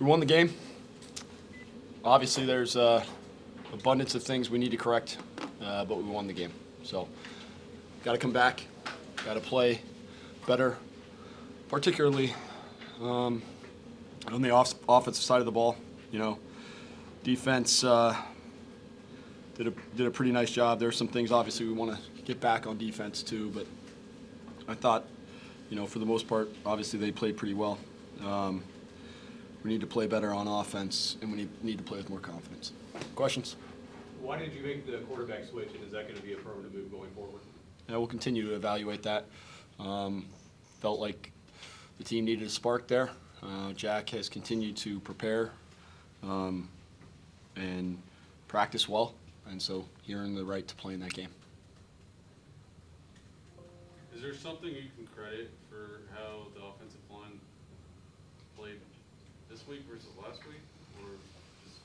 We won the game. Obviously, there's abundance of things we need to correct, but we won the game. So, got to come back, got to play better, particularly on the offensive side of the ball. You know, defense did a pretty nice job. There's some things obviously we want to get back on defense too, but I thought, you know, for the most part, obviously they played pretty well. We need to play better on offense, and we need to play with more confidence. Questions? Why did you make the quarterback switch, and is that going to be a permanent move going forward? Yeah, we'll continue to evaluate that. Felt like the team needed a spark there. Jack has continued to prepare and practice well, and so he earned the right to play in that game. Is there something you can credit for how the offensive line played this week versus last week, or just?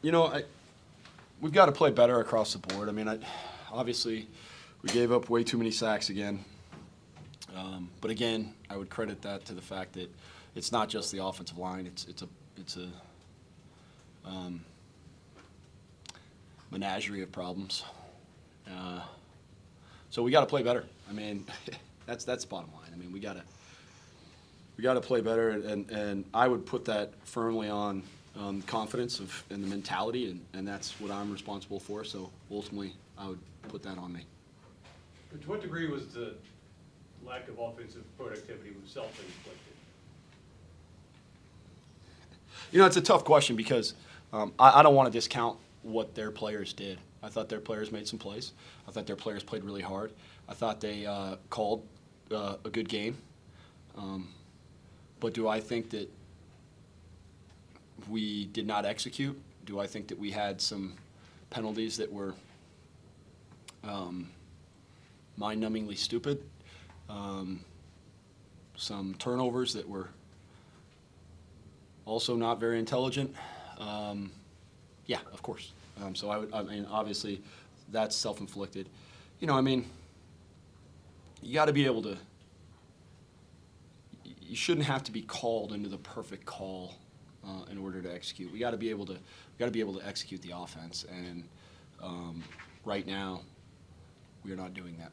You know, we've got to play better across the board. I mean, obviously, we gave up way too many sacks again. But again, I would credit that to the fact that it's not just the offensive line. It's a menagerie of problems. So we got to play better. I mean, that's the bottom line. I mean, we got to play better, and I would put that firmly on confidence and the mentality, and that's what I'm responsible for. So ultimately, I would put that on me. But to what degree was the lack of offensive productivity self-inflicted? You know, it's a tough question because I don't want to discount what their players did. I thought their players made some plays. I thought their players played really hard. I thought they called a good game. But do I think that we did not execute? Do I think that we had some penalties that were mind-numbingly stupid? Some turnovers that were also not very intelligent? Yeah, of course. So I mean, obviously, that's self-inflicted. You know, I mean, you got to be able to. You shouldn't have to be called into the perfect call in order to execute. We got to be able to execute the offense, and right now, we are not doing that.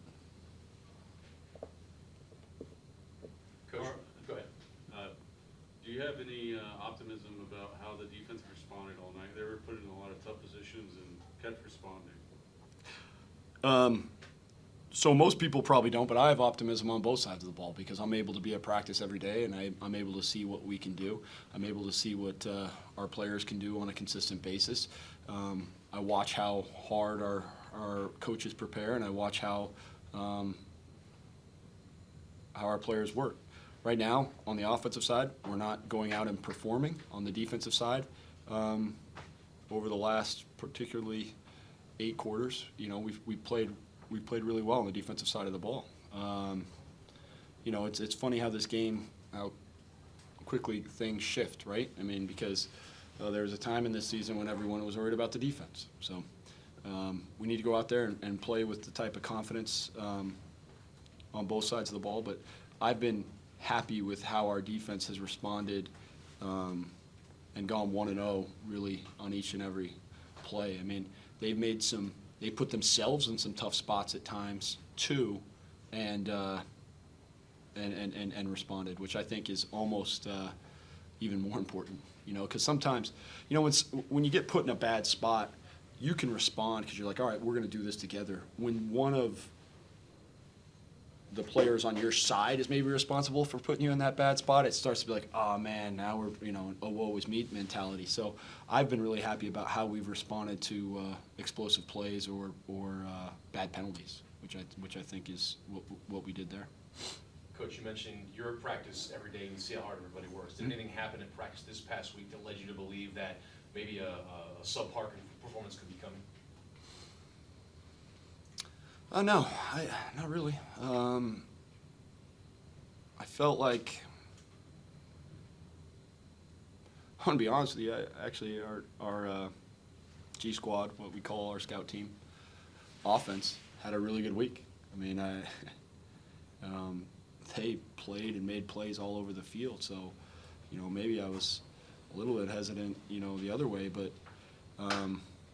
Coach, go ahead. Do you have any optimism about how the defense responded all night? They were put in a lot of tough positions and kept responding. So most people probably don't, but I have optimism on both sides of the ball because I'm able to be at practice every day, and I'm able to see what we can do. I'm able to see what our players can do on a consistent basis. I watch how hard our coaches prepare, and I watch how our players work. Right now, on the offensive side, we're not going out and performing. On the defensive side, over the last particularly 8 quarters, you know, we played really well on the defensive side of the ball. You know, it's funny how this game, how quickly things shift, right? I mean, because there was a time in this season when everyone was worried about the defense. So we need to go out there and play with the type of confidence on both sides of the ball. But I've been happy with how our defense has responded and gone 1-0 really on each and every play. I mean, they put themselves in some tough spots at times too, and responded, which I think is almost even more important. You know, because sometimes, you know, when you get put in a bad spot, you can respond because you're like, all right, we're going to do this together. When one of the players on your side is maybe responsible for putting you in that bad spot, it starts to be like, oh man, now we're, you know, a woe is me mentality. So I've been really happy about how we've responded to explosive plays or bad penalties, which I think is what we did there. Coach, you mentioned you're at practice every day and you see how hard everybody works. Did anything happen at practice this past week that led you to believe that maybe a subpar performance could be coming? No, not really. I felt like, I want to be honest with you, actually our G squad, what we call our scout team, offense, had a really good week. I mean, they played and made plays all over the field. So, maybe I was a little bit hesitant, the other way, but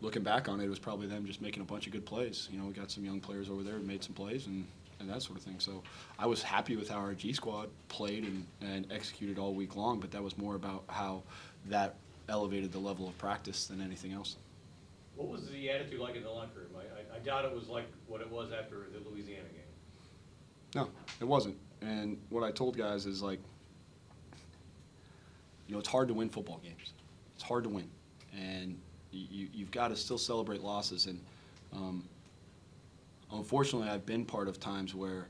looking back on it, it was probably them just making a bunch of good plays. We got some young players over there who made some plays and that sort of thing. So I was happy with how our G squad played and executed all week long, but that was more about how that elevated the level of practice than anything else. What was the attitude like in the locker room? I doubt it was like what it was after the Louisiana game. No, it wasn't. And what I told guys is like, it's hard to win football games. It's hard to win. And you've got to still celebrate losses. And unfortunately, I've been part of times where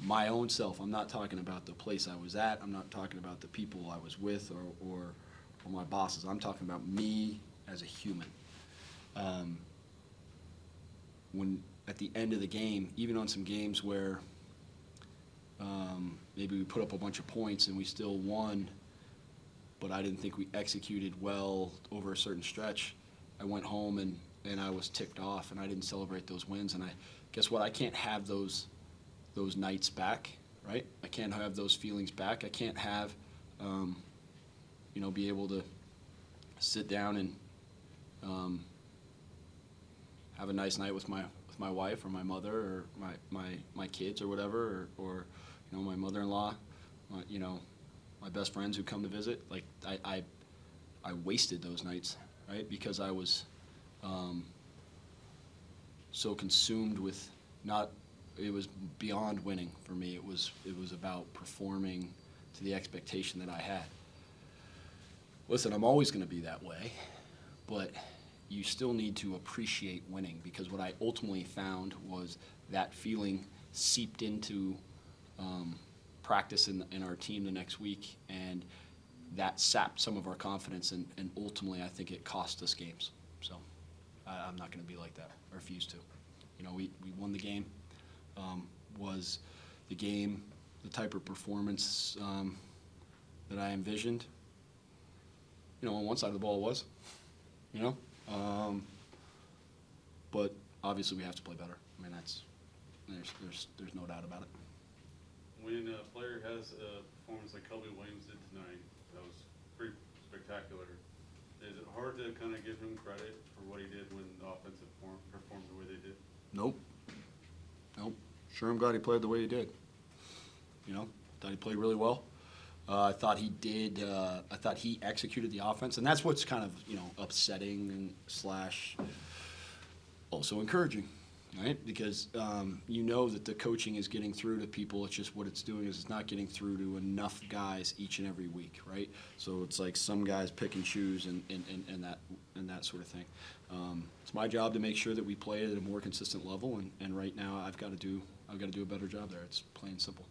my own self, I'm not talking about the place I was at, I'm not talking about the people I was with or my bosses, I'm talking about me as a human. When at the end of the game, even on some games where maybe we put up a bunch of points and we still won, but I didn't think we executed well over a certain stretch, I went home and I was ticked off and I didn't celebrate those wins. And guess what? I can't have those nights back, right? I can't have those feelings back. I can't have, be able to sit down and have a nice night with my wife or my mother or my kids or whatever, or my mother-in-law, my best friends who come to visit. Like I wasted those nights, right? Because I was so consumed with it was beyond winning for me. It was about performing to the expectation that I had. Listen, I'm always going to be that way, but you still need to appreciate winning, because what I ultimately found was that feeling seeped into practice in our team the next week, and that sapped some of our confidence, and ultimately I think it cost us games. So I'm not going to be like that. I refuse to. We won the game. Was the game the type of performance that I envisioned? On one side of the ball it was, but obviously we have to play better. I mean, there's no doubt about it. When a player has a performance like Kelby Williams did tonight, that was pretty spectacular. Is it hard to kind of give him credit for what he did when the offensive performed the way they did? Nope. Sure, I'm glad he played the way he did. Thought he played really well. I thought he did. I thought he executed the offense, and that's what's kind of upsetting and / also encouraging, right? Because that the coaching is getting through to people. It's just what it's doing is it's not getting through to enough guys each and every week, right? So it's like some guys pick and choose and that sort of thing. It's my job to make sure that we play at a more consistent level, and right now I've got to do a better job there. It's plain and simple.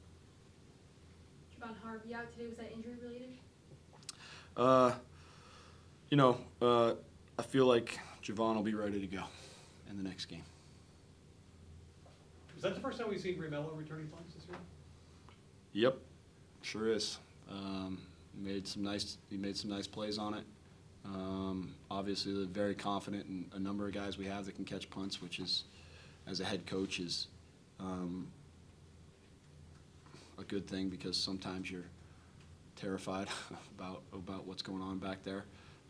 Javon Harvey out today, was that injury related? I feel like Javon will be ready to go in the next game. Was that the first time we've seen Ramello returning punts this year? Yep, sure is. He made some nice plays on it. Obviously, they're very confident in a number of guys we have that can catch punts, which is, as a head coach, is a good thing, because sometimes you're terrified about what's going on back there.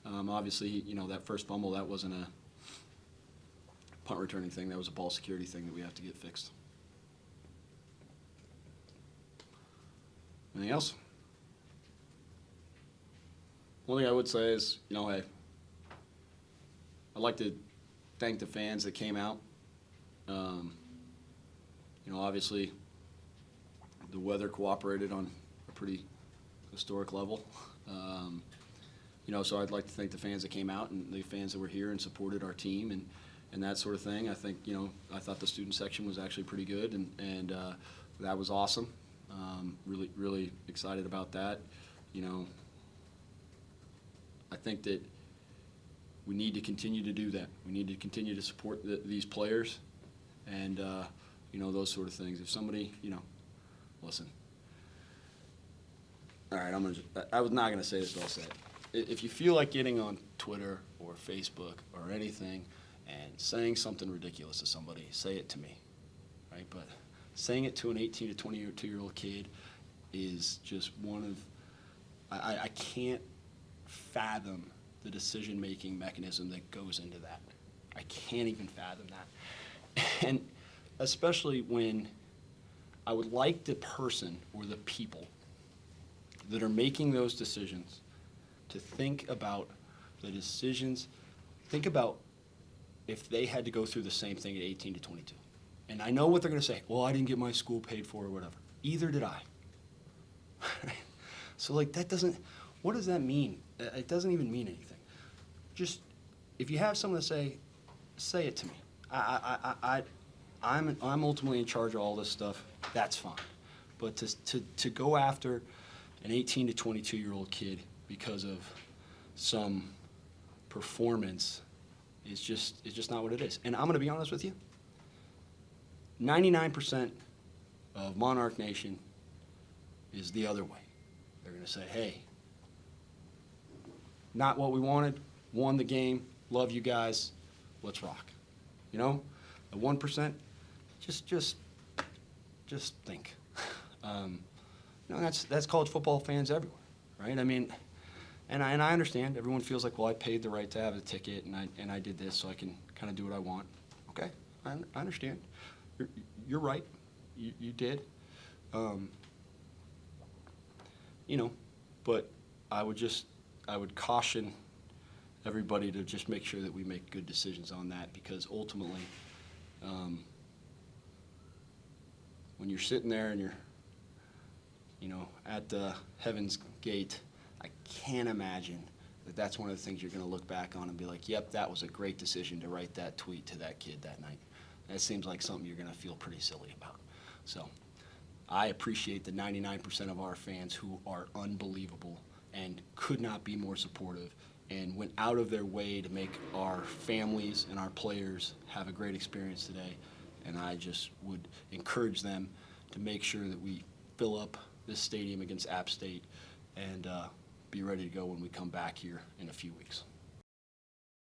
Obviously, that first fumble, that wasn't a punt returning thing. That was a ball security thing that we have to get fixed. Anything else? One thing I would say is, hey, I'd like to thank the fans that came out. Obviously, the weather cooperated on a pretty historic level. So I'd like to thank the fans that came out and the fans that were here and supported our team and that sort of thing. I think, I thought the student section was actually pretty good, and that was awesome. Really, really excited about that. I think that we need to continue to do that. We need to continue to support these players and, those sort of things. If somebody, listen. All right, I was not going to say this, but I'll say it. If you feel like getting on Twitter or Facebook or anything and saying something ridiculous to somebody, say it to me, right? But saying it to an 18 to 22-year-old kid is just one of, I can't fathom the decision-making mechanism that goes into that. I can't even fathom that. And especially when I would like the person or the people that are making those decisions to think about the decisions, think about if they had to go through the same thing at 18 to 22. And I know what they're going to say. Well, I didn't get my school paid for or whatever. Either did I. So, like, that doesn't, what does that mean? It doesn't even mean anything. Just, if you have someone to say it to me. I'm ultimately in charge of all this stuff. That's fine. But to go after an 18 to 22-year-old kid because of some performance is just not what it is. And I'm going to be honest with you. 99% of Monarch Nation is the other way. They're going to say, hey, not what we wanted, won the game, love you guys, let's rock. You know, the 1%, just think. You know, that's college football fans everywhere, right? I mean, and I understand everyone feels like, well, I paid the right to have a ticket, and I did this, so I can kind of do what I want. Okay, I understand. You're right. You did. You know, but I would caution everybody to just make sure that we make good decisions on that, because ultimately, when you're sitting there and you're, you know, at the heaven's gate, I can't imagine that that's one of the things you're going to look back on and be like, yep, that was a great decision to write that tweet to that kid that night. That seems like something you're going to feel pretty silly about. So I appreciate the 99% of our fans who are unbelievable and could not be more supportive and went out of their way to make our families and our players have a great experience today. And I just would encourage them to make sure that we fill up this stadium against App State and be ready to go when we come back here in a few weeks.